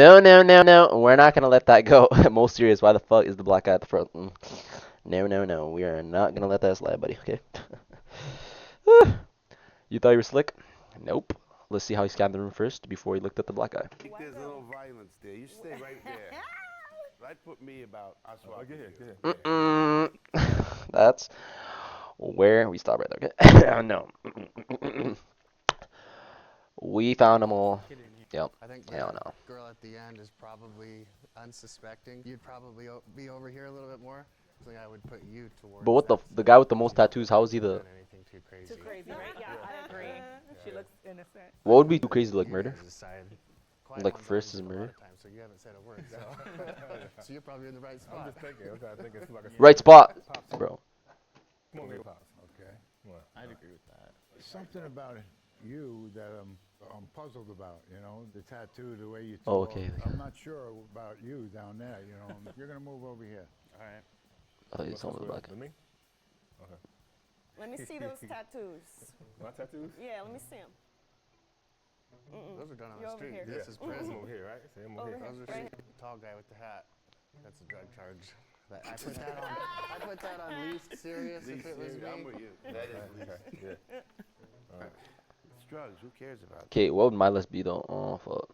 No. We're not gonna let that go. Most serious. Why the fuck is the black guy at the front? No. We are not gonna let that slide, buddy. Okay. You thought you were slick? Nope. Let's see how he scanned the room first before he looked at the black guy. I think there's a little violence there. You stay right there. Right, put me about us. Oh, get here. That's where we stop right there. Okay. No. We found them all. Yep. I think Hell the no. girl at the end is probably unsuspecting. You'd probably be over here a little bit more. I think I would put you towards. But what the guy with the most tattoos? How is he the? Anything too crazy? Too crazy, right? Yeah, I agree. She looks innocent. What would be too crazy, like You murder? guys decide. Quiet Like one's first already is said a lot murder? of times, so you haven't said a word. So, so you're probably in the right I'm spot. just thinking. I'm trying to think. It's like a Right spot, bro. Come on, baby. Pops. Okay. Come on. I'd agree with that. Something about you that I'm puzzled about, you know, the tattoo, the way you Oh, talk. okay. I'm not sure about you down there, you know. You're going to move over here. All right. Oh, he's someone with a black guy. With me? Okay. Let me see those tattoos. My tattoos? Yeah, let me see them. Those are done on You're the over street. here. This is I'm prison. over here, right? See, I'm over Over here. here. Those are Right. tall guy with the hat. That's a drug charge. I put that on least serious if it was I'm me. with you. That is Okay. Yeah. It's drugs. Who cares about it? Okay, what would my list be though? Oh fuck.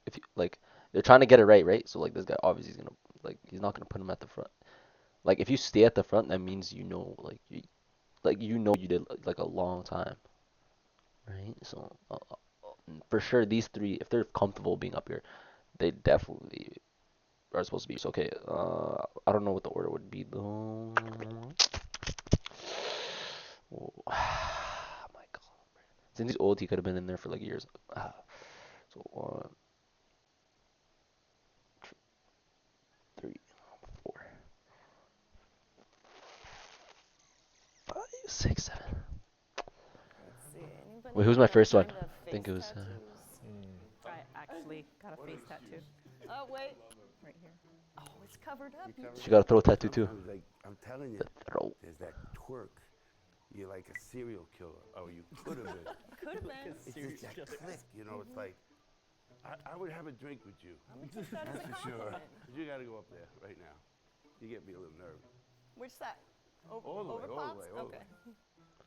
If you like, they're trying to get it right? So like this guy obviously is gonna he's not gonna put him at the front. Like if you stay at the front, that means you know you did like a long time, right? So for sure these three, if they're comfortable being up here, they definitely are supposed to be. So okay, I don't know what the order would be though. Oh, my God. Since he's old, he could have been in there for like years. So 1, 2, 3, 4, 5, 6, 7. Let's see. Anybody Wait, who's my got first one? kind of I think face it was, tattoos? I actually got a face tattoo Oh, wait. right here. Oh, it's covered up. You She got a throat tattoo too. Sometimes, like, I'm telling you, The throat. there's that twerk. You're like a serial killer. Oh, you could have been. could have been. It's just that click, you know. It's like, I would have a drink with you. I'm gonna take that as a For sure. compliment. You got to go up there right now. You get me a little nervous. Which side? All the way, over all the Pops? way, all the Okay.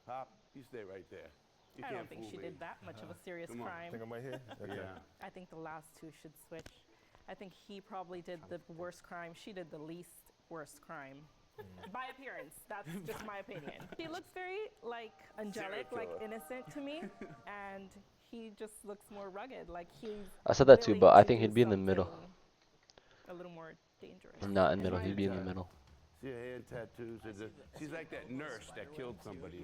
Pop, you stay right there. You I can't don't think fool she me. did that much of a serious Come on. crime. Think I'm right here? Okay. Yeah. I think the last two should switch. I think he probably did the worst crime. She did the least worst crime. By appearance, that's just my opinion. He looks very like angelic, like innocent to me, and he just looks more rugged. Like he's. I said that too, willing but I to think do he'd be in the middle. something A little more dangerous. Not in the middle. He'd be in the middle. See her hand tattoos. She's like that nurse that killed somebody.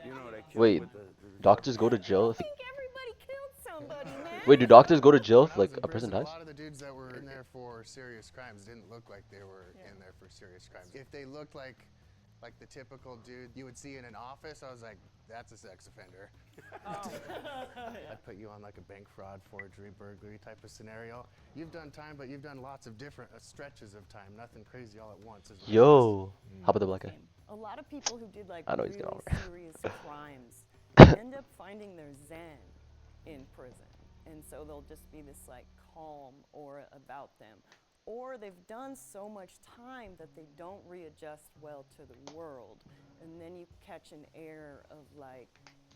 You know that killed Wait, with the doctors go to jail if I think everybody killed somebody, man. Wait, do doctors go to jail if When I was like in a person prison, dies? A lot of the dudes that were in there for serious crimes didn't look like they were in there for serious crimes. If they looked like the typical dude you would see in an office, I was like, that's a sex offender. I'd put you on like a bank fraud, forgery, burglary type of scenario. You've done time, but you've done lots of different stretches of time. Nothing crazy all at once. Is what it is. Yo, how about the black guy? A lot of people who did like I know he's really getting over serious crimes end up finding their zen in prison. And so they'll just be this like calm aura about them. Or they've done so much time that they don't readjust well to the world. And then you catch an air of like,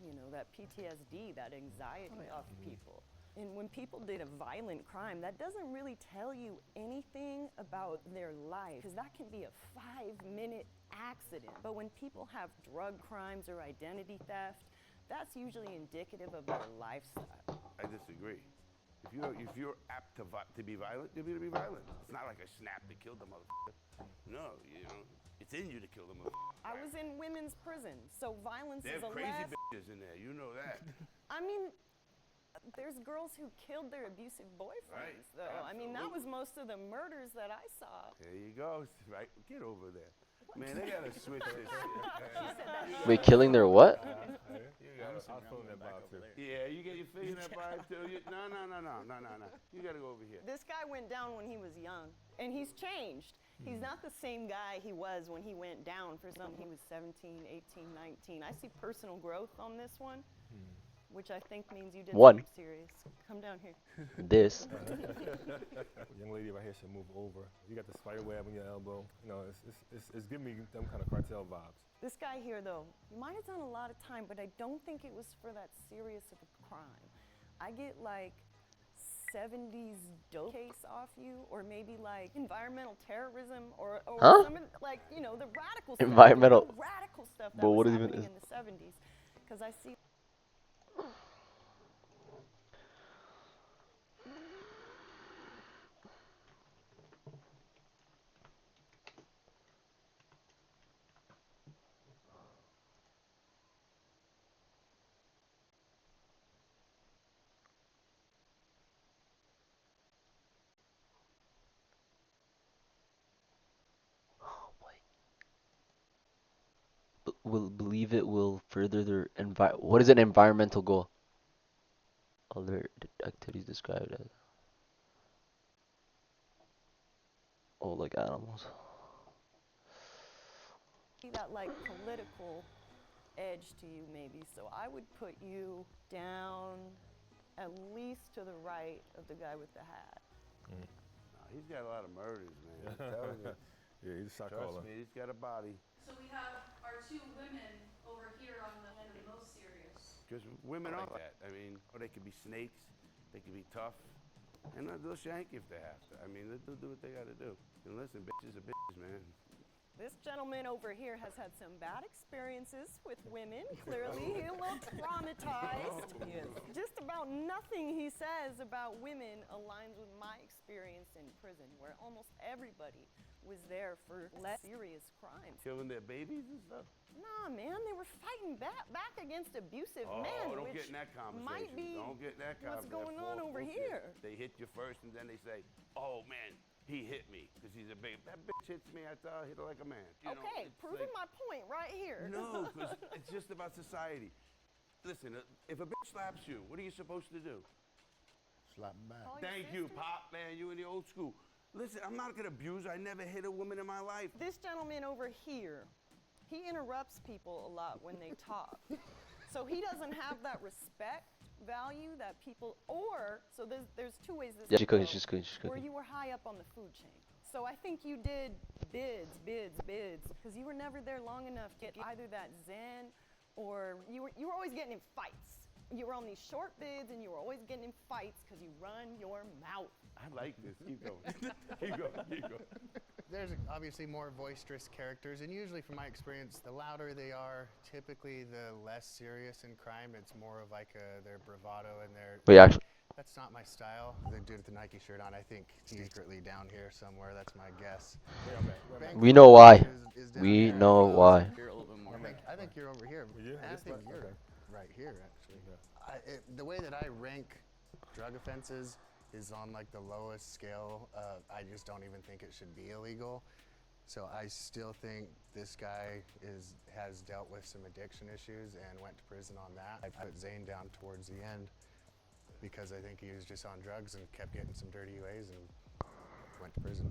you know, that PTSD, that anxiety off people. And when people did a violent crime, that doesn't really tell you anything about their life, because that can be a 5-minute accident. But when people have drug crimes or identity theft, that's usually indicative of their lifestyle. I disagree. If you're apt to be violent, you're going to be violent. It's not like a snap that killed the motherfucker. No, you know, it's in you to kill the motherfucker. I was in women's prison, so violence They is have a crazy less. bitches in there. You know that. I mean, there's girls who killed their abusive boyfriends, Right, though. I mean, that was absolutely. most of the murders that I saw. There you go. Right? Get over there. Man, they got to switch this shit. Wait, killing their what? I was feeling that vibe too. Yeah, you get your feeling that vibe too. No. You got to go over here. This guy went down when he was young, and he's changed. He's not the same guy he was when he went down. For some, he was 17, 18, 19. I see personal growth on this one. which I think means you did One. something serious. Come down here. This. Young lady right here should move over. You got the spider web on your elbow. You know, it's giving me them kind of cartel vibes. This guy here, though, you might have done a lot of time, but I don't think it was for that serious of a crime. I get like 70s dope case off you, or maybe like environmental terrorism, or Huh? some of, like, you know, the radical stuff. Environmental. The radical stuff that But was what even happening is? in the 70s. Because I see. Will believe it will further their What is an environmental goal? Other activities described as like animals. That like political edge to you, maybe. So I would put you down at least to the right of the guy with the hat. No, he's got a lot of murders, man. I'm telling you. Yeah, he's a shot Trust caller. me, he's got a body. So we have our two women over here on the most serious. Because women are like that. I mean, they could be snakes, they could be tough, and they'll shank if they have to. I mean, they'll do what they got to do. And listen, bitches are bitches, man. This gentleman over here has had some bad experiences with women. Clearly, he's a little traumatized. Yes. Just about nothing he says about women aligns with my experience in prison, where almost everybody was there for less serious crimes. Killing their babies and stuff. Nah, man, they were fighting back against abusive men. Don't which get in that conversation. might be Don't get in that what's conversation. going on over here. They hit you first, and then they say, "Oh man, he hit me because he's a big." That bitch hits me. I tell her, hit her like a man. You know, Okay, it's proving like- my point right here. No, because it's just about society. Listen, if a bitch slaps you, what are you supposed to do? Slap him back. Call your Thank you, sister. Pop, man. You in the old school. Listen, I'm not gonna abuse her. I never hit a woman in my life. This gentleman over here, he interrupts people a lot when they talk. So he doesn't have that respect value that people, or, so there's two ways this Yeah, could go, she's cooking. where you were high up on the food chain. So I think you did bids, because you were never there long enough to get either that zen, or you were always getting in fights. You were on these short bids, and you were always getting in fights because you run your mouth. I like this. Keep going. Keep going. There's obviously more boisterous characters, and usually from my experience, the louder they are, typically the less serious in crime. It's more of like their bravado and their... Wait, actually, That's not my style. The dude with the Nike shirt on, I think secretly down here somewhere. That's my guess. Yeah, man. Bank we know why. is down We there. know why. Here a little bit more. I think you're over here. You? And I This think one? you're Okay. right here, actually. The way that I rank drug offenses is on like the lowest scale. I just don't even think it should be illegal. So I still think this guy has dealt with some addiction issues and went to prison on that. I put Zane down towards the end because I think he was just on drugs and kept getting some dirty UAs and went to prison.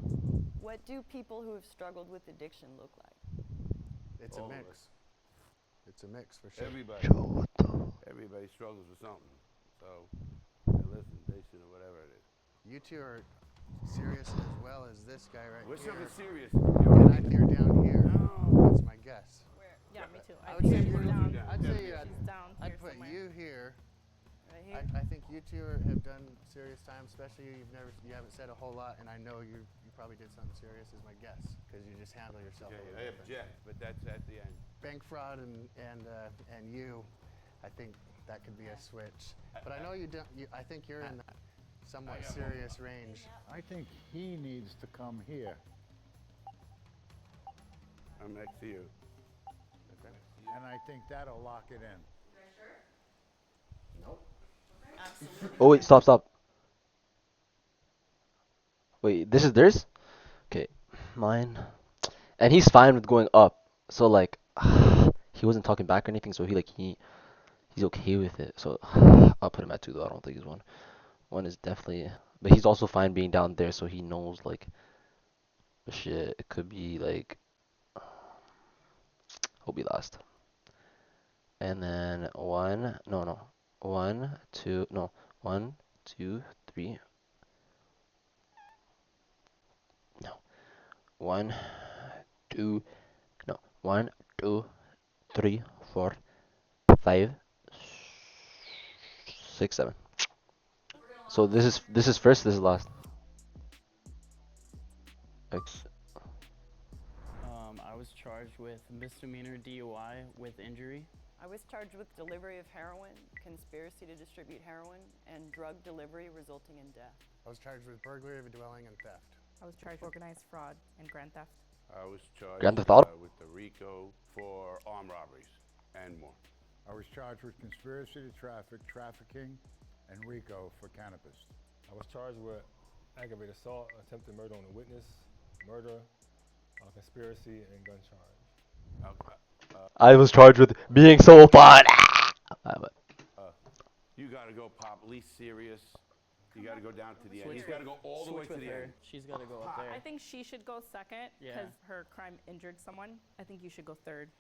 What do people who have struggled with addiction look like? It's All a of mix. us. It's a mix for sure. Everybody struggles with something. So, listen, Jason, or whatever it is. You two are serious as well as this guy right We're here. something serious. And I hear down here. That's my guess. Where? Yeah, me too. I I would think say she's you're down. I'd say She's down I'd here put somewhere. you here. Right here? I think you two have done serious time, especially you haven't said a whole lot, and I know you probably did something serious is my guess because you just handle yourself. Okay, a little I different. object, but that's at the end. Bank fraud and you, I think that could be a switch. But I know you don't. I think you're in that somewhat serious range. I think he needs to come here. I'm next to you. And I think that'll lock it in. Absolutely. Oh wait, stop. Wait, this is theirs? Okay, mine. And he's fine with going up. So like, he wasn't talking back or anything. So he's okay with it. So I'll put him at 2 though. I don't think he's 1. 1 is definitely, but he's also fine being down there. So he knows like, shit. It could be like, he'll be last. And then 1, no. 1, 2, no, 1, 2, 3, no, 1, 2, no, 1, 2, 3, 4, 5, 6, 7. So this is first, this is last. X. I was charged with misdemeanor DUI with injury. I was charged with delivery of heroin, conspiracy to distribute heroin, and drug delivery resulting in death. I was charged with burglary of a dwelling and theft. I was charged with organized fraud and grand theft. I was charged Grand Theft Auto? with the RICO for armed robberies and more. I was charged with conspiracy to trafficking, and RICO for cannabis. I was charged with aggravated assault, attempted murder on a witness, murder, conspiracy, and gun charge. I was charged with being so fun. You gotta go, Pop. Least serious. You gotta go down to the end. Switch He's gotta go all the way Switch to with the her. end. She's got to go up there. I think she should go second Yeah. because her crime injured someone. I think you should go third.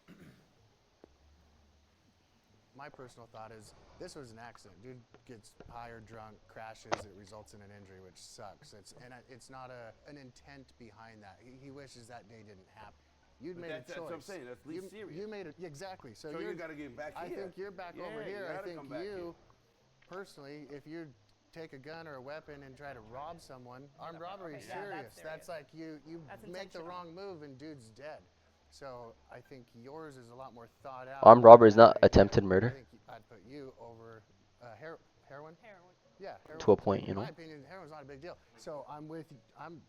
My personal thought is this was an accident. Dude gets high or drunk, crashes, it results in an injury, which sucks. It's not an intent behind that. He wishes that day didn't happen. You'd made a choice. That's what I'm saying. That's least serious. You made it exactly. So So you you gotta get back I here. think you're back over Yeah, you here. I gotta think come back you, personally, if you take a gun or a weapon and try to rob someone, armed robbery is Okay, yeah, serious. that's That's like you That's make the intentional. wrong move and dude's dead. So I think yours is a lot more thought out. Armed robbery is than not I think attempted I murder. think I'd put you over heroin. Heroin. Yeah, heroin. To a point, you In know. my opinion, heroin's not a big deal. So I'm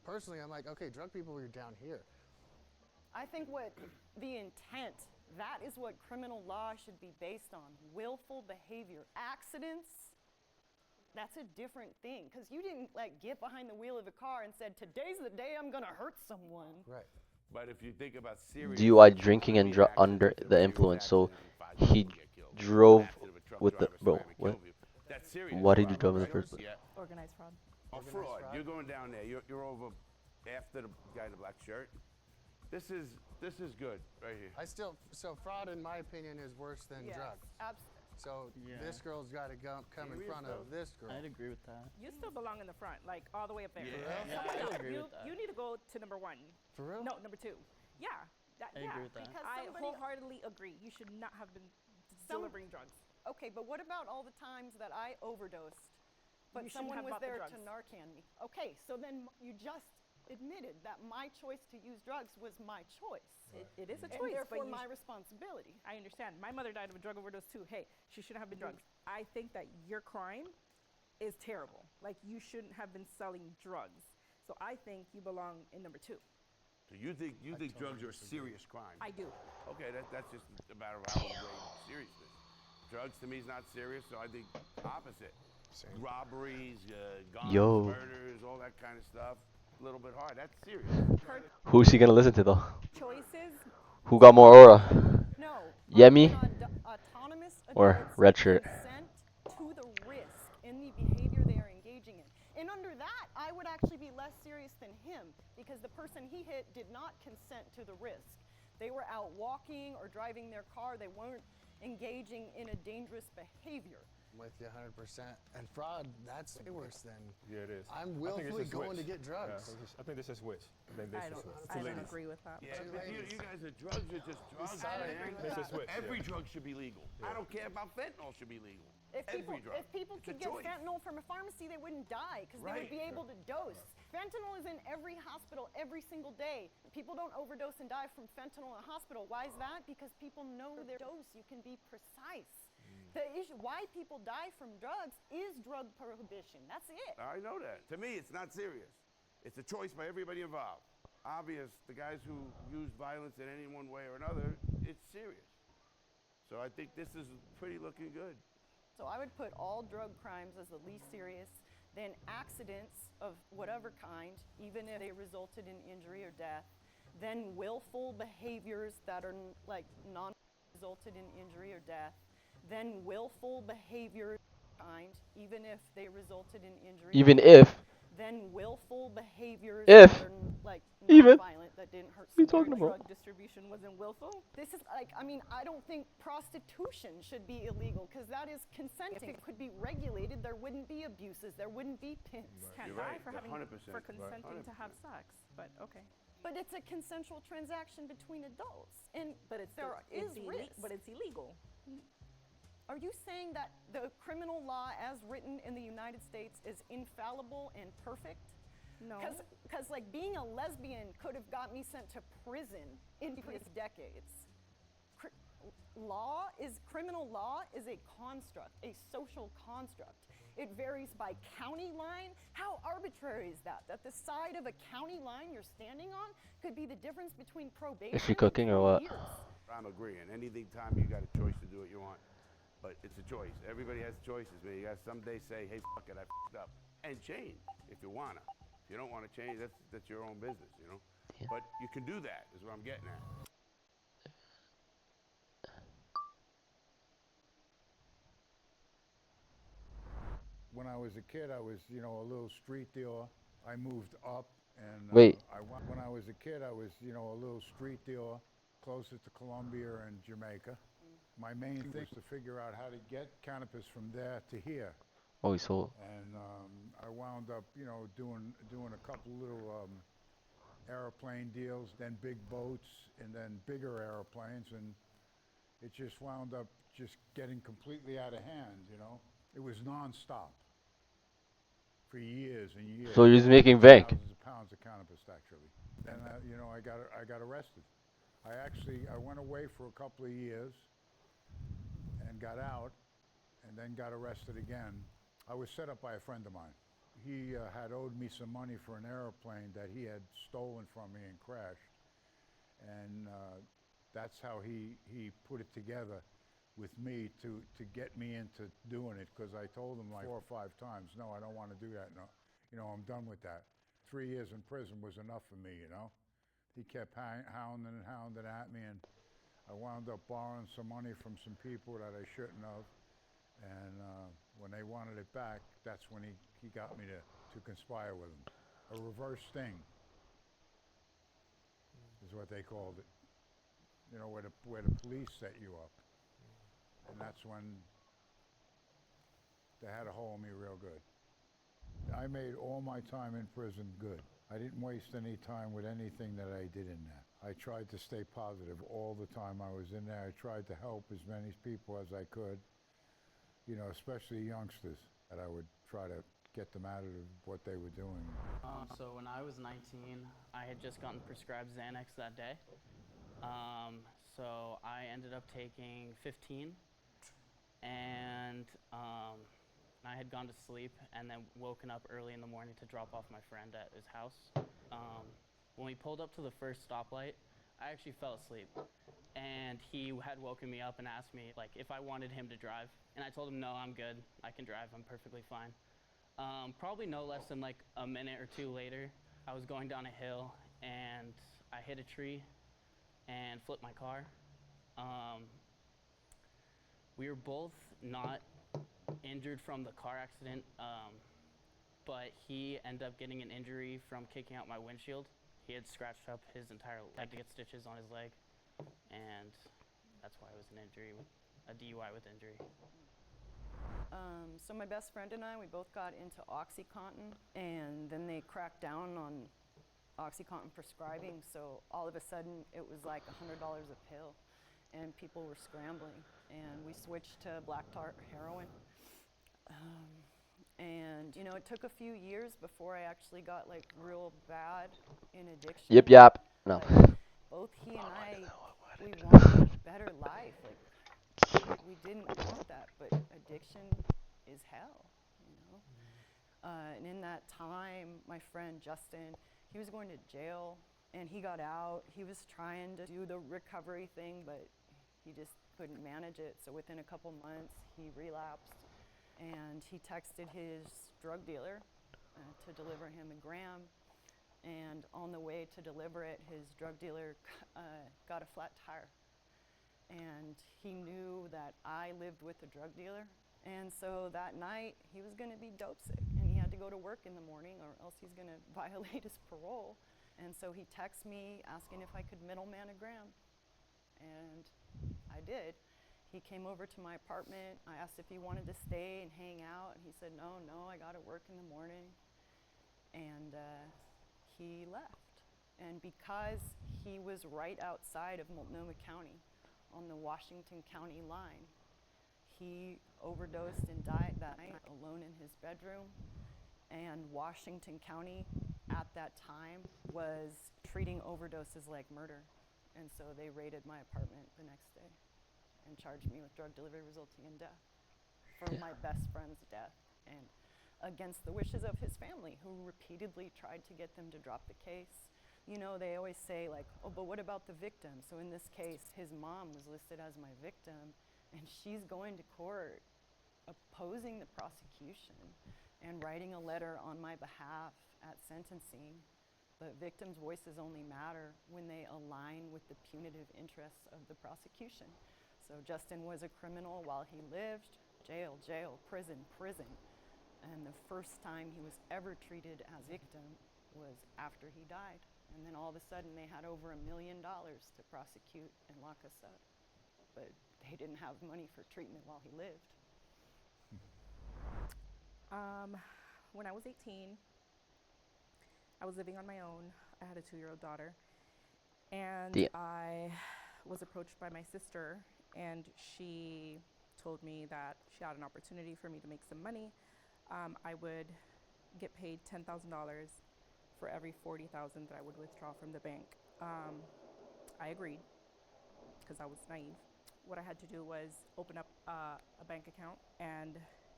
personally, I'm like, okay, drug people, you're down here. I think what the intent, that is what criminal law should be based on. Willful behavior. Accidents, that's a different thing. Because you didn't get behind the wheel of a car and said, today's the day I'm going to hurt someone. Right. But if you think about serious DUI, drinking and under the influence. So he drove with the bro. What? That's serious. Why did you fraud, drive in the right? first place? Yeah. Organized fraud. Or Organized fraud. fraud. You're going down there. You're over after the guy in the black shirt. This is good right here. So fraud, in my opinion, is worse than Yes, drugs. absolutely. So Yeah. this girl's got to come in Serious front of though. this girl. I'd agree with that. You still belong in the front, like all the way up there. Yeah. Yeah, Someone I else, agree with that. you need to go to number 1. For real? No, number 2. Yeah. I agree with that. Because I somebody- wholeheartedly agree. You should not have been delivering drugs. Okay, but what about all the times that I overdosed, but You shouldn't someone have was bought the there drugs. to Narcan me? Okay, so then you just admitted that my choice to use drugs was my choice. It is a And choice, but therefore you my responsibility. I understand. My mother died of a drug overdose too. Hey, she shouldn't have been drugs. I think that your crime is terrible. Like, you shouldn't have been selling drugs. So I think you belong in number 2. So you think drugs are a serious crime? I do. Okay, that's just a matter of how we weigh seriousness. Drugs to me is not serious, so I think opposite. Same. Robberies, guns, Yo. murders, all that kind of stuff. A little bit hard. That's serious. Who's he gonna listen to though? Choices. Who got more aura? No. Yemi Autonomous or adults red shirt? consent to the risk in the behavior they are engaging in. And under that, I would actually be less serious than him because the person he hit did not consent to the risk. They were out walking or driving their car. They weren't engaging in a dangerous behavior. I'm with you 100%. And fraud, that's way worse than Yeah, it is. I'm I think it's willfully a going to switch. get drugs. I think this is switch. I think this I is don't, switch. I Two don't ladies. agree with that. Yeah, Two but ladies. you guys are drugs are just drugs, man. This is switch. Every Yeah. drug should be legal. I don't care about fentanyl should be legal. If Every drug. people It's a could get choice. fentanyl from a pharmacy, they wouldn't die because they would Right. be able to dose. Fentanyl is in every hospital every single day. People don't overdose and die from fentanyl in a hospital. Why is that? Because people know their dose. You can be precise. The issue why people die from drugs is drug prohibition. That's it. I know that. To me, it's not serious. It's a choice by everybody involved. Obvious, the guys who use violence in any one way or another, it's serious. So I think this is pretty looking good. So I would put all drug crimes as the least serious, then accidents of whatever kind, even if they resulted in injury or death, then willful behaviors that are non resulted in injury or death, then willful behaviors kind, even if they resulted in injury. Even if than willful behaviors If, that are like even, non-violent that didn't hurt what are you someone. talking about? Drug distribution wasn't willful. This is like, I mean, I don't think prostitution should be illegal because that is consenting. If it could be regulated, there wouldn't be abuses, there wouldn't be pimps. Can't You're die right, for having 100%. for consenting to 100%. have sex, but okay. But it's a consensual transaction between adults, and But it's there is risk. but it's illegal. Are you saying that the criminal law as written in the United States is infallible and perfect? No. Because like being a lesbian could have got me sent to prison in previous decades. Criminal law is a construct, a social construct. It varies by county line. How arbitrary is that? That the side of a county line you're standing on could be the difference between probation Is she cooking or what? and 20 years. I'm agreeing. Anything time you got a choice to do what you want. But it's a choice. Everybody has choices, man. You got to someday say, hey, fuck it, I f***ed up. And change if you want to. If you don't want to change, that's your own business, you know? Yeah. But you can do that, is what I'm getting at. When I was a kid, I was, you know, a little street dealer. I moved up, and Wait. when I was a kid, I was, you know, a little street dealer closer to Colombia and Jamaica. My main thing was to figure out how to get cannabis from there to here. Oh, he sold. And I wound up, you know, doing a couple little airplane deals, then big boats, and then bigger airplanes, and it just wound up just getting completely out of hand, you know. It was nonstop for years and years. So you're just making bank. Thousands of pounds of cannabis, actually. Then, you know, I got arrested. I went away for a couple of years and got out, and then got arrested again. I was set up by a friend of mine. He had owed me some money for an airplane that he had stolen from me and crashed. And that's how he put it together with me to get me into doing it, because I told him like 4 or 5 times, no, I don't want to do that. No, you know, I'm done with that. 3 years in prison was enough for me, you know. He kept hounding at me, and I wound up borrowing some money from some people that I shouldn't have. And when they wanted it back, that's when he got me to conspire with them. A reverse sting is what they called it. You know, where the police set you up. And that's when they had a hold on me real good. I made all my time in prison good. I didn't waste any time with anything that I did in there. I tried to stay positive all the time I was in there. I tried to help as many people as I could, you know, especially youngsters, that I would try to get them out of what they were doing. So when I was 19, I had just gotten prescribed Xanax that day. So I ended up taking 15, and I had gone to sleep and then woken up early in the morning to drop off my friend at his house. When we pulled up to the first stoplight, I actually fell asleep. And he had woken me up and asked me like if I wanted him to drive. And I told him, no, I'm good. I can drive. I'm perfectly fine. Probably no less than like a minute or two later, I was going down a hill and I hit a tree and flipped my car. We were both not injured from the car accident, but he ended up getting an injury from kicking out my windshield. He had scratched up his entire leg. Had to get stitches on his leg, and that's why it was an injury, a DUI with injury. So my best friend and I, we both got into OxyContin, and then they cracked down on OxyContin prescribing, so all of a sudden it was like $100 a pill, and people were scrambling, and we switched to black tar heroin. And you know, it took a few years before I actually got like real bad in addiction. Yip yap. No. Like, both he and I, we wanted a better life. Like, we didn't want that, but addiction is hell, you know? And in that time, my friend Justin, he was going to jail, and he got out. He was trying to do the recovery thing, but he just couldn't manage it. So within a couple months, he relapsed, and he texted his drug dealer to deliver him a gram. And on the way to deliver it, his drug dealer got a flat tire. And he knew that I lived with the drug dealer. And so that night, he was going to be dope sick, and he had to to go to work in the morning or else he's going to violate his parole. And so he texts me asking if I could middleman a gram. And I did. He came over to my apartment. I asked if he wanted to stay and hang out. And he said, no, I got to work in the morning. And he left. And because he was right outside of Multnomah County on the Washington County line, he overdosed and died that night alone in his bedroom. And Washington County at that time was treating overdoses like murder. And so they raided my apartment the next day and charged me with drug delivery resulting in death for my best friend's death, and against the wishes of his family, who repeatedly tried to get them to drop the case. You know, they always say like, oh, but what about the victim? So in this case, his mom was listed as my victim, and she's going to court opposing the prosecution and writing a letter on my behalf at sentencing. But victims' voices only matter when they align with the punitive interests of the prosecution. So Justin was a criminal while he lived, jail, prison. And the first time he was ever treated as a victim was after he died. And then all of a sudden they had over $1 million to prosecute and lock us up. But they didn't have money for treatment while he lived. When I was 18, I was living on my own. I had a 2-year-old daughter. And Yeah. I was approached by my sister, and she told me that she had an opportunity for me to make some money. I would get paid $10,000 for every $40,000 that I would withdraw from the bank. I agreed because I was naive. What I had to do was open up a bank account, and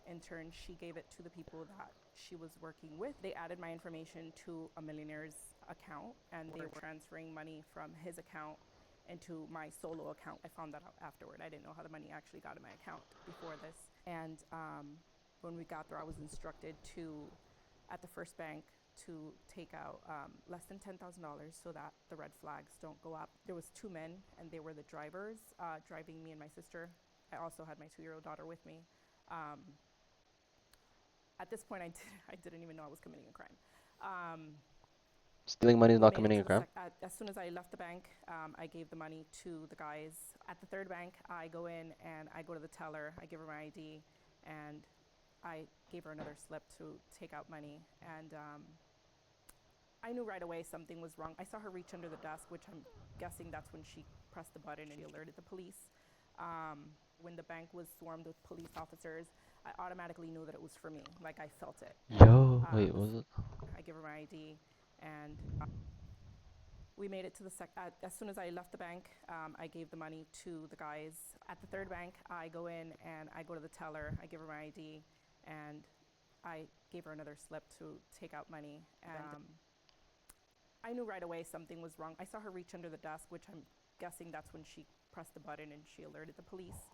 in turn, she gave it to the people that she was working with. They added my information to a millionaire's account, and they were transferring money from his account into my solo account. I found that out afterward. I didn't know how the money actually got in my account before this. And when we got there, I was instructed to, at the first bank, to take out less than $10,000 so that the red flags don't go up. There was 2 men, and they were the drivers driving me and my sister. I also had my 2-year-old daughter with me. At this point, I didn't even know I was committing a crime. Stealing money is We not made it committing to a the crime. as soon as I left the bank, I gave the money to the guys. At the third bank, I go in and I go to the teller. I give her my ID, and I gave her another slip to take out money. And I knew right away something was wrong. I saw her reach under the desk, which I'm guessing that's when she pressed the button and alerted the police. When the bank was swarmed with police officers, I automatically knew that it was for me. Like, I felt it. Yo, wait, what was it? I give her my ID, and we made it to the as soon as I left the bank, I gave the money to the guys. At the third bank, I go in and I go to the teller. I give her my ID, and I gave her another slip to take out money. And I knew right away something was wrong. I saw her reach under the desk, which I'm guessing that's when she pressed the button and she alerted the police.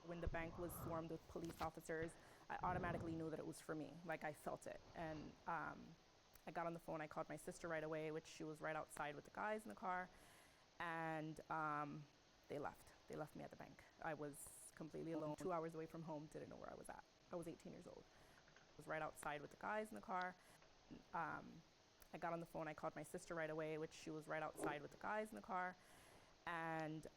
When the bank was swarmed with police officers, I automatically knew that it was for me. Like, I felt it. And I got on the phone. I called my sister right away, which she was right outside with the guys in the car. And they left. They left me at the bank. I was completely alone, 2 hours away from home, didn't know where I was at. I was 18 years old. I was right outside with the guys in the car. I got on the phone. I called my sister right away, which she was right outside with the guys in the car. And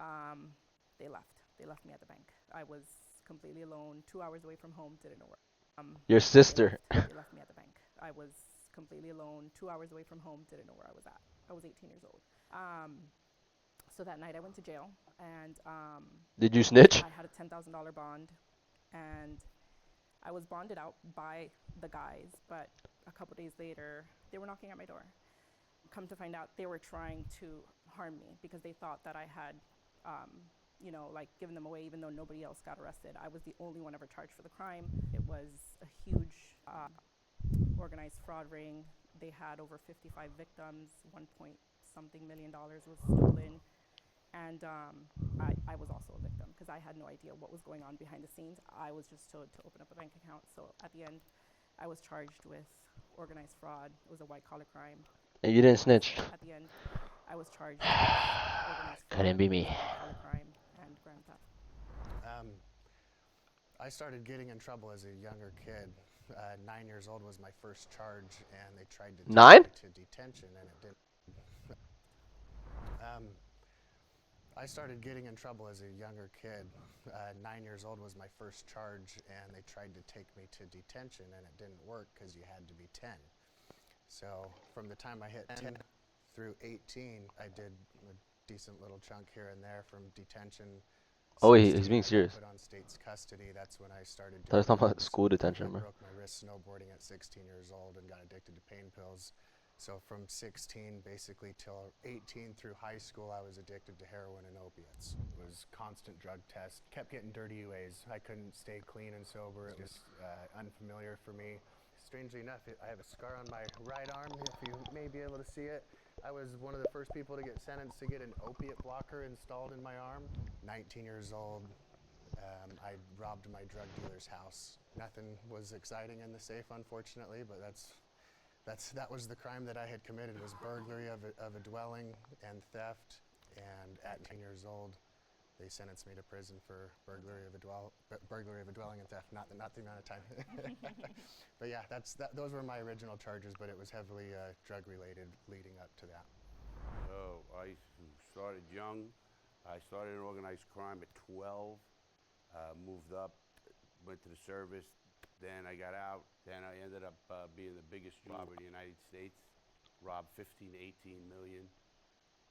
they left. They left me at the bank. I was completely alone, 2 hours away from home, didn't know where. Your sister. They left me at the bank. I was completely alone, 2 hours away from home, didn't know where I was at. I was 18 years old. So that night I went to jail, and Did you snitch? I had a $10,000 bond, and I was bonded out by the guys, but a couple days later, they were knocking at my door. Come to find out, they were trying to harm me because they thought that I had, like, given them away even though nobody else got arrested. I was the only one ever charged for the crime. It was a huge organized fraud ring. They had over 55 victims, $1.something million was stolen. And I was also a victim because I had no idea what was going on behind the scenes. I was just told to open up a bank account. So at the end, I was charged with organized fraud. It was a white-collar crime. And you didn't snitch. At the end, I was charged with organized fraud. Couldn't be me. It was a white-collar crime and grand theft. I started getting in trouble as a younger kid. 9 years old was my first charge, and they tried to take 9? me to detention, and it didn't. I started getting in trouble as a younger kid. 9 years old was my first charge, and they tried to take me to detention, and it didn't work because you had to be 10. So from the time I hit 10 through 18, I did a decent little chunk here and there from detention. Oh, wait, he's 16, being I got serious. put on state's custody. That's when I started I thought he was doing talking about drugs. school detention, I bro. broke my wrist snowboarding at 16 years old and got addicted to pain pills. So from 16 basically till 18 through high school, I was addicted to heroin and opiates. It was constant drug tests, kept getting dirty UAs. I couldn't stay clean and sober. It was unfamiliar for me. Strangely enough, I have a scar on my right arm, if you may be able to see it. I was one of the first people to get sentenced to get an opiate blocker installed in my arm. 19 years old, I robbed my drug dealer's house. Nothing was exciting in the safe, unfortunately, but that was the crime that I had committed, was burglary of a dwelling and theft. And at 10 years old, they sentenced me to prison for burglary of a dwelling and theft. Not the amount of time. But yeah, those were my original charges, but it was heavily drug related leading up to that. So I started young. I started in organized crime at 12. Moved up, went to the service. Then I got out. Then I ended up being the biggest robber in the United States. Robbed 15 to 18 million.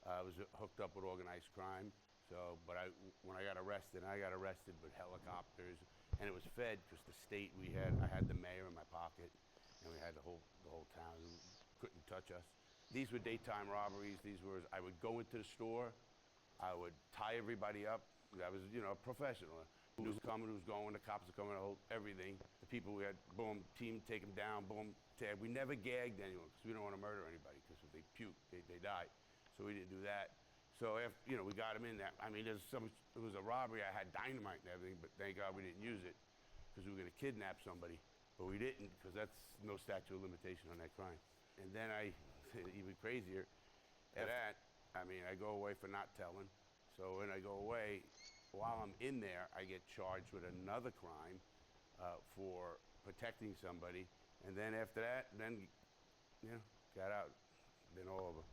I was hooked up with organized crime. So, but when I got arrested with helicopters, and it was fed because the state I had the mayor in my pocket, and we had the whole town who couldn't touch us. These were daytime robberies. I would go into the store, I would tie everybody up. I was, a professional. Who was coming, who's going, the cops are coming, everything. The people we had, boom, team, take them down, boom, tag. We never gagged anyone because we don't want to murder anybody because if they puke, they die. So we didn't do that. So after, we got them in there. I mean, it was a robbery. I had dynamite and everything, but thank God we didn't use it because we were going to kidnap somebody. But we didn't because that's no statute of limitation on that crime. And then even crazier, at that, I go away for not telling. So when I go away, while I'm in there, I get charged with another crime for protecting somebody. And then after that, got out. Then all over.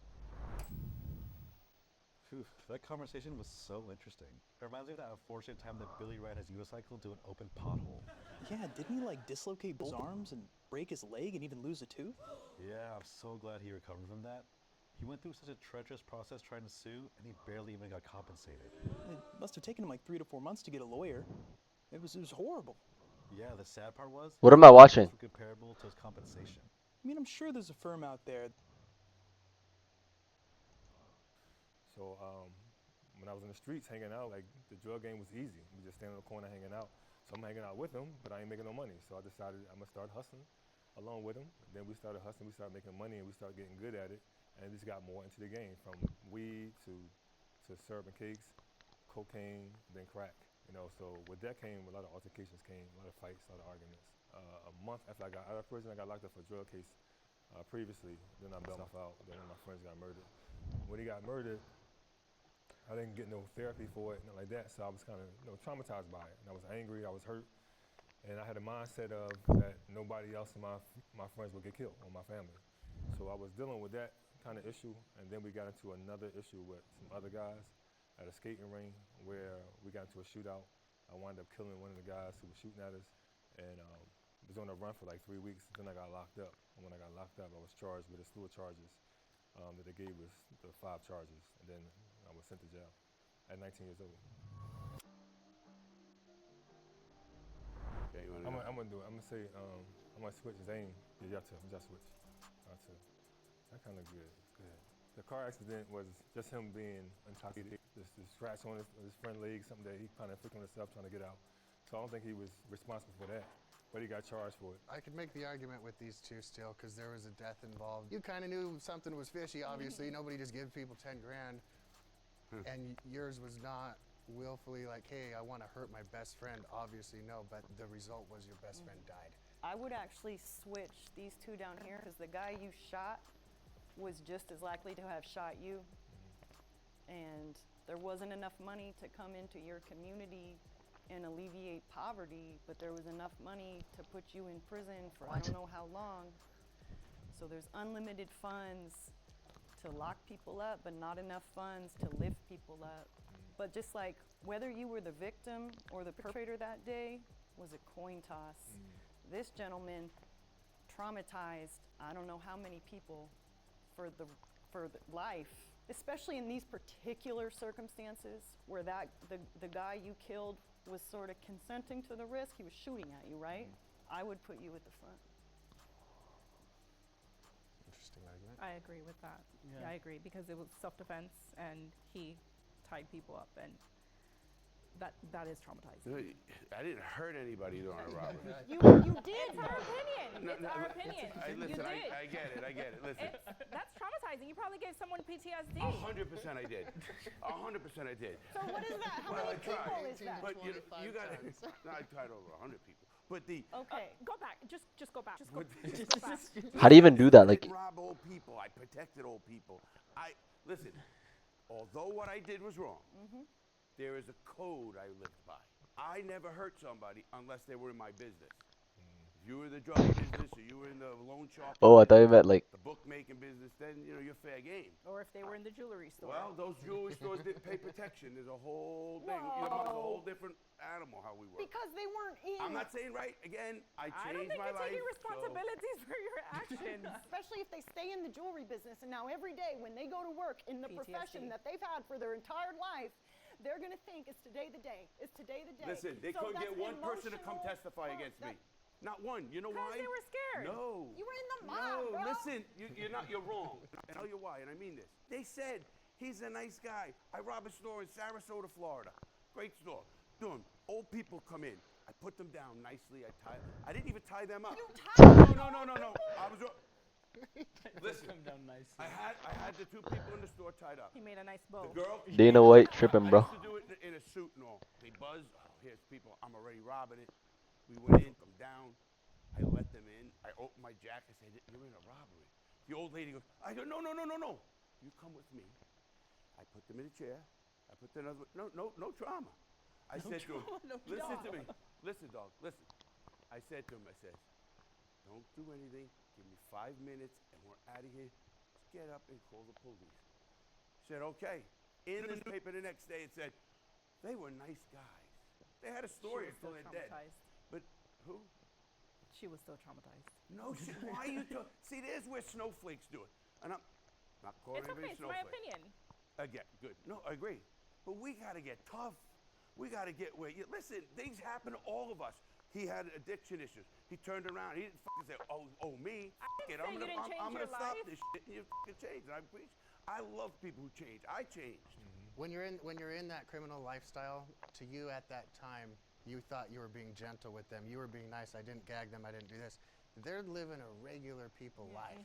Phew, that conversation was so interesting. It reminds me of that unfortunate time that Billy ran his unicycle into an open pothole. Yeah, didn't he dislocate both arms and break his leg and even lose a tooth? Yeah, I'm so glad he recovered from that. He went through such a treacherous process trying to sue, and he barely even got compensated. It must have taken him 3 to 4 months to get a lawyer. It was horrible. Yeah, the sad part was... What am I watching? ...were comparable to his compensation. I'm sure there's a firm out there. So when I was in the streets hanging out, the drug game was easy. We just stand on the corner hanging out. So I'm hanging out with him, but I ain't making no money. So I decided I'm going to start hustling along with him. Then we started hustling, we started making money, and we started getting good at it. And we just got more into the game, from weed to serving cakes, cocaine, then crack. So with that came a lot of altercations, a lot of fights, a lot of arguments. A month after I got out of prison, I got locked up for a drug case previously. Then I bailed myself out. Then one of my friends got murdered. When he got murdered, I didn't get no therapy for it, nothing like that. So I was kind of traumatized by it. And I was angry, I was hurt. And I had a mindset of that nobody else in my friends would get killed, or my family. So I was dealing with that kind of issue, and then we got into another issue with some other guys at a skating ring where we got into a shootout. I wound up killing one of the guys who was shooting at us, and was on a run for 3 weeks. Then I got locked up, and when I got locked up, I was charged with a slew of charges that they gave us, the 5 charges, and then I was sent to jail at 19 years old. Okay, I'm gonna do it. I'm gonna say I'm gonna switch Zane. Yeah, y'all switch. That kind of good. The car accident was just him being intoxicated. This scratch on his front leg, something that he kind of inflicted on himself trying to get out. So I don't think he was responsible for that, but he got charged for it. I could make the argument with these two still, because there was a death involved. You kind of knew something was fishy, obviously. Nobody just gives people 10 grand. And yours was not willfully hey, I want to hurt my best friend. Obviously, no, but the result was your best friend died. I would actually switch these two down here, because the guy you shot was just as likely to have shot you. And there wasn't enough money to come into your community and alleviate poverty, but there was enough money to put you in prison for I don't know how long. So there's unlimited funds to lock people up, but not enough funds to lift people up. But just like whether you were the victim or the perpetrator that day was a coin toss. This gentleman traumatized I don't know how many people for the life, especially in these particular circumstances where the guy you killed was sort of consenting to the risk. He was shooting at you, right? I would put you at the front. Interesting argument. I agree with that. Yeah, I agree because it was self-defense and he tied people up, and that is traumatizing. I didn't hurt anybody during a robbery. You did. It's our opinion. It's our opinion. Listen, I get it. Listen. That's traumatizing. You probably gave someone PTSD. 100% I did. 100% I did. So what is that? How many people is that? But you got it. No, I tried over 100 people. But okay, go back. Just go back. Just go back. How do you even do that? Like, I didn't rob old people. I protected old people. Listen. Although what I did was wrong, there is a code I lived by. I never hurt somebody unless they were in my business. If you were in the drug business or you were in the loan shark oh, I thought you meant like the bookmaking business, then you're fair game. Or if they were in the jewelry store. Well, those jewelry stores didn't pay protection. There's a whole thing. It's a whole different animal how we work. Because they weren't in. I'm not saying right. Again, I changed my life. I don't think you're taking responsibilities for your actions. Especially if they stay in the jewelry business, and now every day when they go to work in the profession that they've had for their entire life, they're going to think, it's today the day. It's today the day. Listen, they couldn't get one person to come testify against me. Not one. You know why? Because they were scared. No. You were in the mob, bro. Listen. You're wrong. I'll tell you why, and I mean this. They said, he's a nice guy. I robbed a store in Sarasota, Florida. Great store. Doing. Old people come in. I put them down nicely. I didn't even tie them up. You tied them up? No. I was... Listen, I had the two people in the store tied up. He made a nice bow. The girl... Dana White tripping, bro. I used to do it in a suit and all. They buzz. Oh, here's people. I'm already robbing it. We went in, come down. I let them in. I opened my jacket. I said, you're in a robbery. The old lady goes, I go, no. You come with me. I put them in a chair. I put them another... No trauma. I said to him, listen to me. Listen, dog, listen. I said to him, don't do anything. Give me 5 minutes and we're out of here. Just get up and call the police. Said, okay. In the newspaper the next day, it said, they were nice guys. They had a story until they're dead. But who? She was still traumatized. No shit. Why are you see, there's where snowflakes do it. And I'm not calling anybody snowflake. It's my opinion. Again, good. No, I agree. But we got to get tough. We got to get where listen, things happen to all of us. He had addiction issues. He turned around. He didn't fucking say, oh, me. I'm gonna stop this shit. And you fucking changed. I love people who change. I changed. When you're in that criminal lifestyle, to you at that time, you thought you were being gentle with them. You were being nice. I didn't gag them. I didn't do this. They're living a regular people life.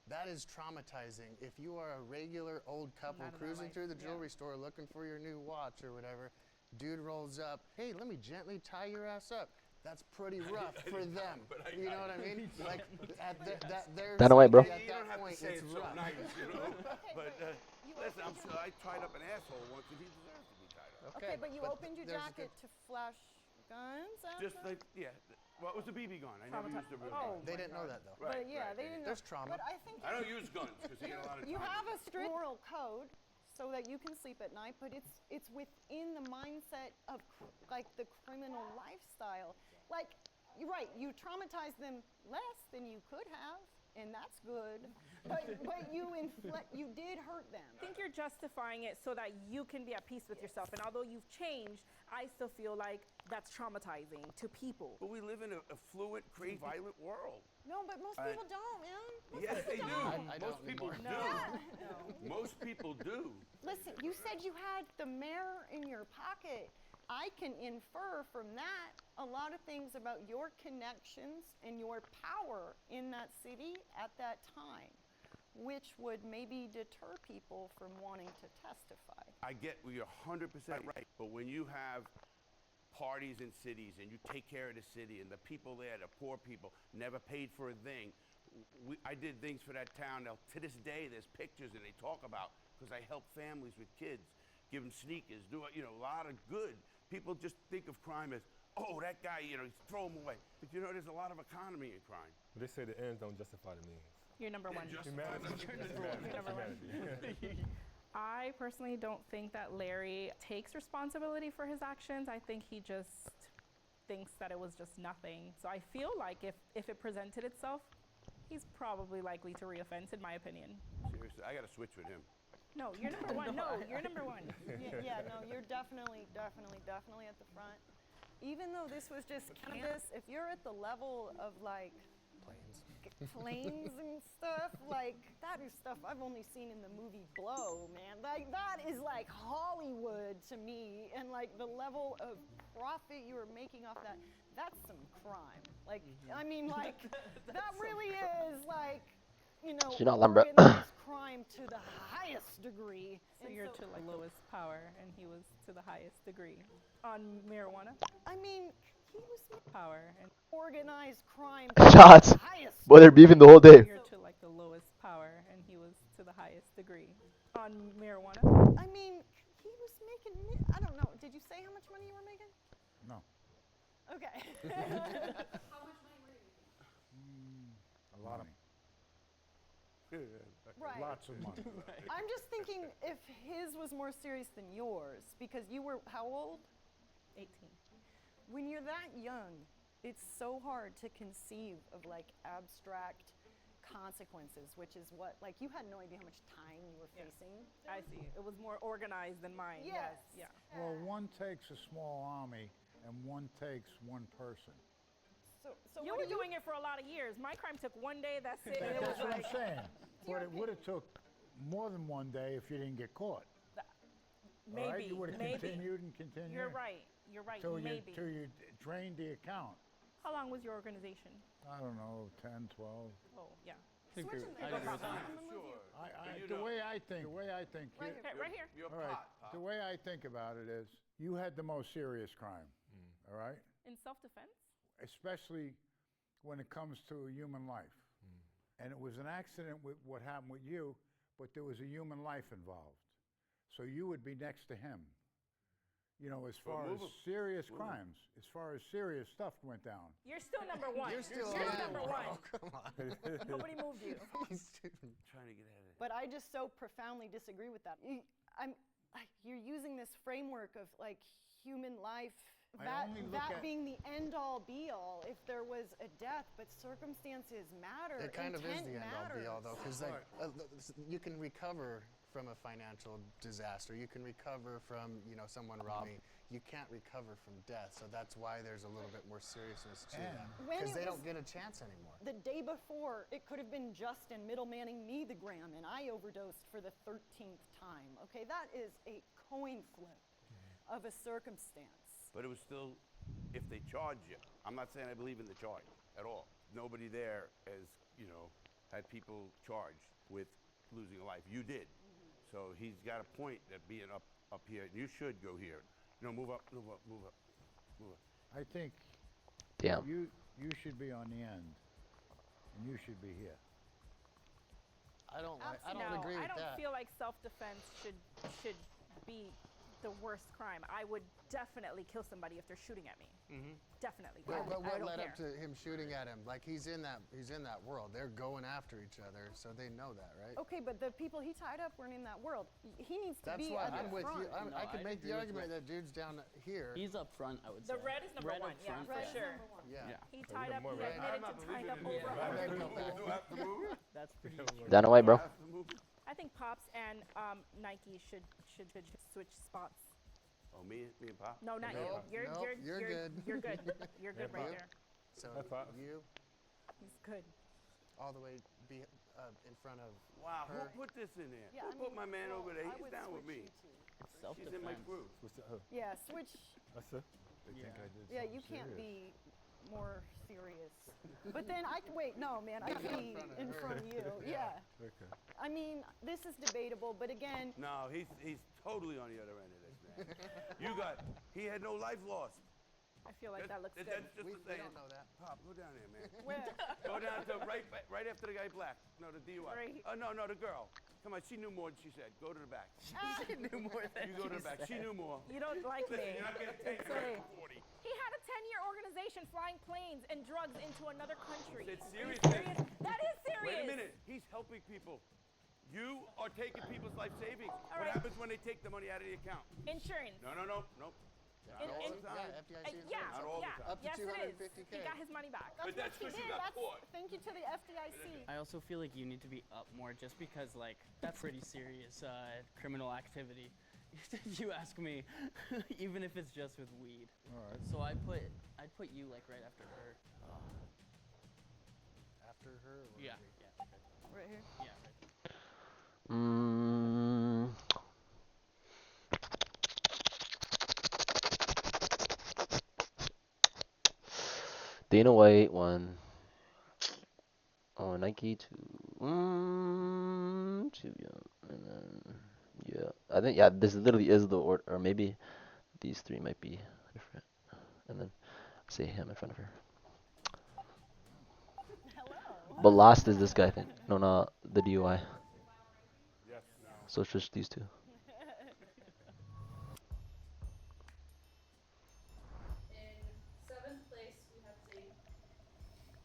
That is traumatizing. If you are a regular old couple cruising through the jewelry store looking for your new watch or whatever, dude rolls up, hey, let me gently tie your ass up. That's pretty rough for them. You know what I mean? Like Dana White, bro. You don't have to say it's so nice, But listen, I tied up an asshole once and he deserves to be tied up. Okay, but you opened your jacket to flash guns after? Just like, well, it was a BB gun. I never used a real gun. They didn't know that, though. Right, But yeah, they didn't know. There's trauma. But I think I don't use guns because he had a lot of you time. have a strict moral code so that you can sleep at night, but it's within the mindset of like the criminal lifestyle. Like, you're right, you traumatized them less than you could have, and that's good. But you did hurt them. I think you're justifying it so that you can be at peace with yourself. And although you've changed, I still feel like that's traumatizing to people. But we live in a fluent, crazy, violent world. No, but most people don't, man. Yes, they do. Most people do. No. Most people do. Listen, you said you had the mayor in your pocket. I can infer from that a lot of things about your connections and your power in that city at that time, which would maybe deter people from wanting to testify. I get you're 100% right, but when you have parties in cities and you take care of the city and the people there, the poor people, never paid for a thing. I did things for that town. Now, to this day, there's pictures and they talk about because I help families with kids, give them sneakers, do a lot of good. people just think of crime as, oh, that guy, you know, throw him away. But you know, there's a lot of economy in crime. But they say the ends don't justify the means. You're number one. Humanity. You're number one. I personally don't think that Larry takes responsibility for his actions. I think he just thinks that it was just nothing. So I feel like if it presented itself, he's probably likely to reoffend, in my opinion. Seriously, I got to switch with him. No, you're number one. No, you're number one. Yeah, no, you're definitely at the front. Even though this was just cannabis, if you're at the level of like planes and stuff, like that is stuff I've only seen in the movie Blow, man. Like that is like Hollywood to me, and like the level of profit you were making off that, that's some crime. Like, I mean, like that really is like, you know, You're not Lambert. organized crime to the highest degree. So you're to the lowest power, and he was to the highest degree on marijuana. I mean, he was Power and organized crime to Shots. the highest Boy, they're beefing the whole day. you're to like the lowest power, and he was to the highest degree on marijuana. I mean, he was making, I don't know, did you say how much money you were making? No. Okay. How much money were you making? A lot of Right. Lots of money. I'm just thinking if his was more serious than yours, because you were how old? 18. When you're that young, it's so hard to conceive of like abstract consequences, which is what, like you had no idea how much time you were facing. I see. It was more organized than mine. Yes. Yeah. Well, one takes a small army and one takes one person. So You what were do doing it for a lot of years. My crime took one day. That's it. And it was That's what like I'm saying. But it would have took more than one day if you didn't get caught. All right? maybe. You would have Maybe. continued and continued. You're right. You're right. Till Maybe. you drained the account. How long was your organization? I don't know, 10, 12. Oh, yeah. I agree with that. Sure. You The know- way I think, Right here. Your all right, pot, Pop. the way I think about it is, you had the most serious crime, all right? In self-defense? Especially when it comes to human life. And it was an accident with what happened with you, but there was a human life involved. So you would be next to him. You know, as far as serious crimes, as far as serious stuff went down. You're still number one. You're still number bro. one. Come on. Nobody moved you. Trying to get ahead of it. But I just so profoundly disagree with that. You're using this framework of like human life, that being the end all be all if there was a death, but circumstances matter. It kind of is Intent the end all be all though, because like Right. you can recover from a financial disaster. You can recover from someone robbing. You can't recover from death, so that's why there's a little bit more seriousness to that. When Because it they was don't get a chance anymore. the day before, it could have been Justin middlemaning me the gram, and I overdosed for the 13th time. Okay, that is a coin flip of a circumstance. But it was still, if they charge you, I'm not saying I believe in the charge at all. Nobody there has, had people charged with losing a life. You did. So he's got a point that being up here, you should go here. Move up. I think Damn. you should be on the end, and you should be here. I don't No, agree with I don't that. feel like self-defense should be the worst crime. I would definitely kill somebody if they're shooting at me. Definitely. But I what don't led care. up to him shooting at him? Like he's in that world. They're going after each other, so they know that, right? Okay, but the people he tied up weren't in that world. He needs to That's be why at I'm the with front. you. No, I could I'd make the agree with argument that dude's down here. He's up front, I would say. The red is number Red one, up yeah, front, for Red is sure. number one. Yeah. He So tied you're up, more he red. admitted to tying up over I 100 make no people. back. That's pretty true. Down away, bro. I think Pops and Nike should switch spots. Oh, me and Pop? No, not Nope, you. You're nope, you're good. You're good. You're good Yeah, right Pop. there. So High five. you He's good. all the way in front of Wow, her. who put this in there? Yeah, Who put my man well, over there? I He's would down with switch me. you two. She's in my Self-defense. crew. What's the, Yeah, switch. that's it. They think I did Yeah, you something can't serious. be more serious. But then wait, no, man, I could be in front of you. Yeah. Okay. I mean, this is debatable, but again, No, he's totally on the other end of this, man. He had no life lost. I feel like that looks good. That's just We the thing. don't know that. Pop, go down there, man. where? Go down down to right after the guy black. No, the DUI. Right. Oh, no, the girl. Come on, she knew more than she said. Go to the back. She knew more than You go to the back. She knew more. You don't like me. You're not getting 10 It's years a- for 40. He had a 10-year organization flying planes and drugs into another country. It's Are you serious. That is serious. Wait a minute. He's helping people. You are taking people's life savings. What right. happens when they take the money out of the account? Insurance. No. Nope. Not all the time. Yeah, FDIC insurance. Yeah, Not all the yeah. time. Up to Yes, it is. 250K. He got his money back. But that's because you got caught. Thank you to the FDIC. I also feel like you need to be up more just because, like, that's pretty serious criminal activity. You ask me, even if it's just with weed. All right. So I'd put you, like, right after her. After her? Or Yeah. me? Yeah. Right here. Yeah. Right. Mm, Dana White one. Oh, Nike two. Too young. And then yeah, I think this literally is the order, or maybe these three might be different. And then say him in front of her. Hello. But last is this guy, I think. No, not the DUI. Yes. So it's just these two. In 7th place, we have Zane.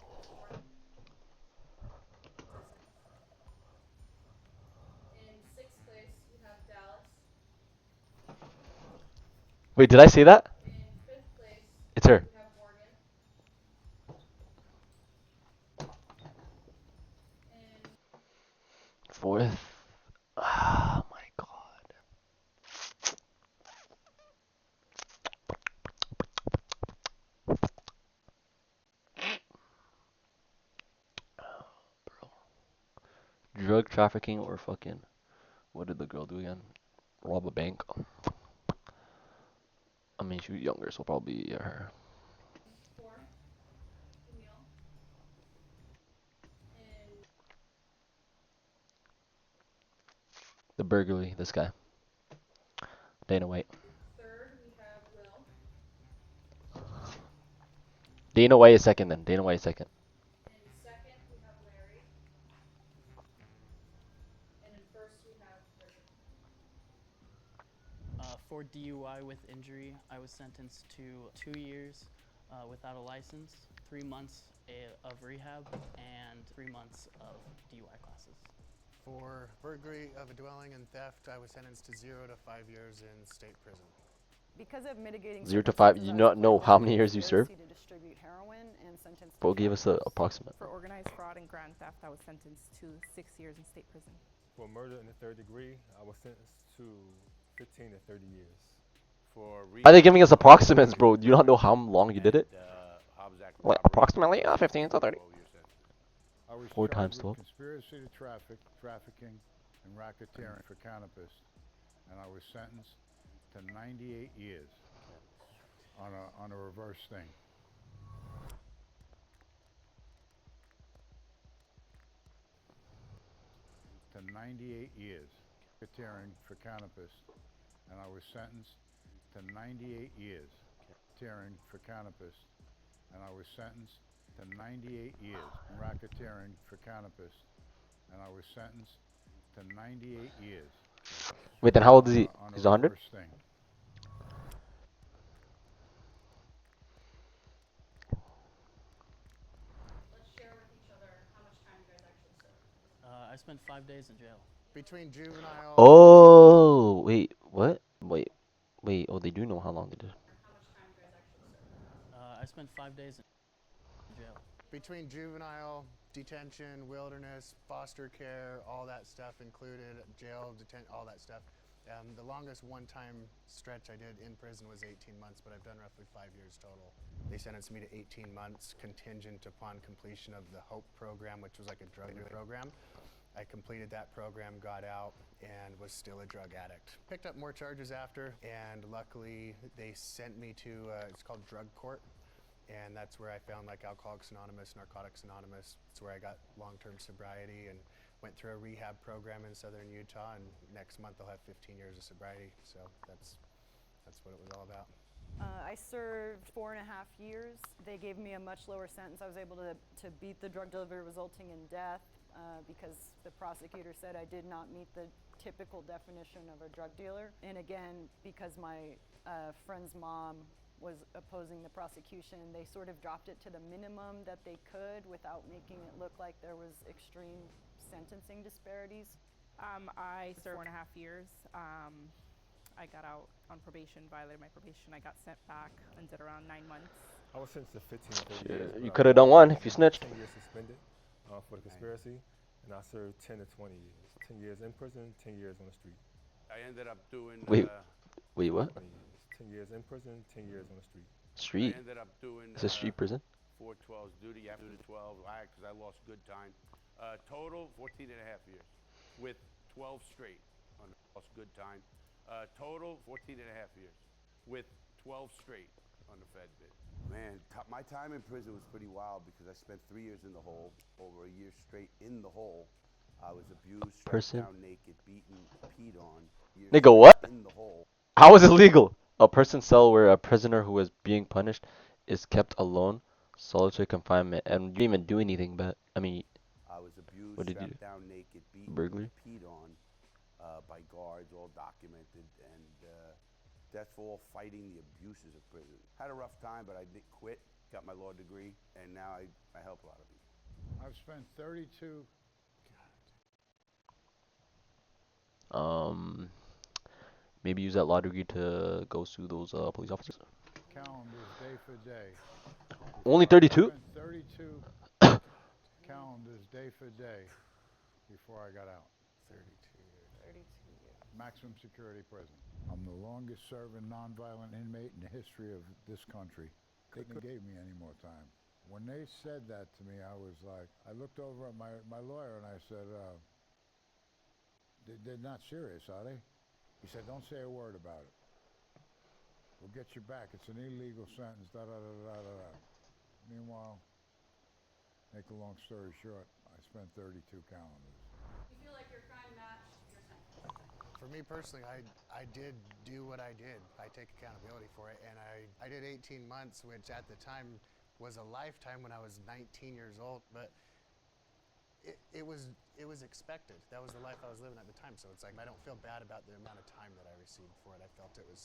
Fourth. In 6th place, we have Dallas. Wait, did I say that? In 5th place, It's her. we have Morgan. In Fourth. Oh my god. Drug trafficking or fucking. What did the girl do again? Rob a bank. I mean, she was younger, so probably her. 4th, Camille. In The burglary, this guy. Dana White. 3rd, we have Will. Dana White is second then. Dana White is second. In 2nd, we have Larry. And in 1st, we have Richard. For DUI with injury, I was sentenced to 2 years without a license, 3 months of rehab, and 3 months of DUI classes. For burglary of a dwelling and theft, I was sentenced to 0 to 5 years in state prison. Because of mitigating 0 to 5. circumstances, You I was not know acquitted how of many years you served? conspiracy to distribute heroin and sentenced to Bro gave us 12 an years. approximate. For organized fraud and grand theft, I was sentenced to 6 years in state prison. For murder in the 3rd degree, I was sentenced to 15 to 30 years. For Are they giving us approximates, bro? Do you not know how long you did it? Hobbs Act Like robbery, approximately 15 to 30. 12 year sentence. I was 4 charged times with 12. conspiracy to trafficking, and racketeering for cannabis, and I was sentenced to 98 years on a reverse thing. To 98 years racketeering for cannabis, and I was sentenced to 98 years racketeering for cannabis, and I was sentenced to 98 years racketeering for cannabis, and I was sentenced to 98 years. Wait, then how old is he? On a He's 100? reverse thing. Let's share with each other how much time you guys actually served. I spent 5 days in jail. Between juvenile. Oh, wait, what? Wait. Oh, they do know how long they did. How much time you guys actually served. I spent 5 days in jail. Between juvenile, detention, wilderness, foster care, all that stuff included, jail, all that stuff. The longest one-time stretch I did in prison was 18 months, but I've done roughly 5 years total. They sentenced me to 18 months contingent upon completion of the HOPE program, which was like a drug program. I completed that program, got out, and was still a drug addict. Picked up more charges after, and luckily they sent me to, it's called drug court. And that's where I found like Alcoholics Anonymous, Narcotics Anonymous. It's where I got long-term sobriety and went through a rehab program in southern Utah. And next month I'll have 15 years of sobriety. So that's what it was all about. I served 4.5 years. They gave me a much lower sentence. I was able to beat the drug delivery resulting in death because the prosecutor said I did not meet the typical definition of a drug dealer. And again, because my friend's mom was opposing the prosecution, they sort of dropped it to the minimum that they could without making it look like there was extreme sentencing disparities. I served 4.5 years. I got out on probation, violated my probation. I got sent back and did around 9 months. I was sentenced to 15 to 30 Yeah, years. you but I could have done was one if you snitched. 10 years suspended for the conspiracy, and I served 10 to 20 years. 10 years in prison, 10 years on the street. I ended up doing. Wait, what? 20 years. 10 years in prison, 10 years on the street. Street? I ended up doing. It's a street prison? 412's duty after the 12, because I lost good time. Total 14 and a half years, with 12 straight on lost good time. Total 14 and a half years, with 12 straight on the Fed bid. Man, my time in prison was pretty wild because I spent 3 years in the hole, over a year straight in the hole. I was abused, strapped down naked, beaten, peed on. Nigga, what? In the hole. How is it legal? A prison cell where a prisoner who is being punished is kept alone, solitary confinement, and you didn't even do anything, but, I mean, I was abused, what did you do? strapped down naked, beaten, Burglary? peed on by guards, all documented, and that's for all fighting the abuses of prison. Had a rough time, but I did quit, got my law degree, and now I help a lot of people. I've spent 32. Maybe use that law degree to go sue those police officers. Calendars day for day. Only 32? 32 calendars day for day before I got out. 32 years. 32 years. Maximum security prison. I'm the longest serving nonviolent inmate in the history of this country. Couldn't have gave me any more time. When they said that to me, I was like, I looked over at my lawyer and I said, they're not serious, are they? He said, don't say a word about it. We'll get you back. It's an illegal sentence, da-da-da-da-da-da. Meanwhile, make a long story short, I spent 32 calendars. You feel like your crime matched your sentence? For me personally, I did do what I did. I take accountability for it, and I did 18 months, which at the time was a lifetime when I was 19 years old, but it was expected. That was the life I was living at the time, so it's like I don't feel bad about the amount of time that I received for it. I felt it was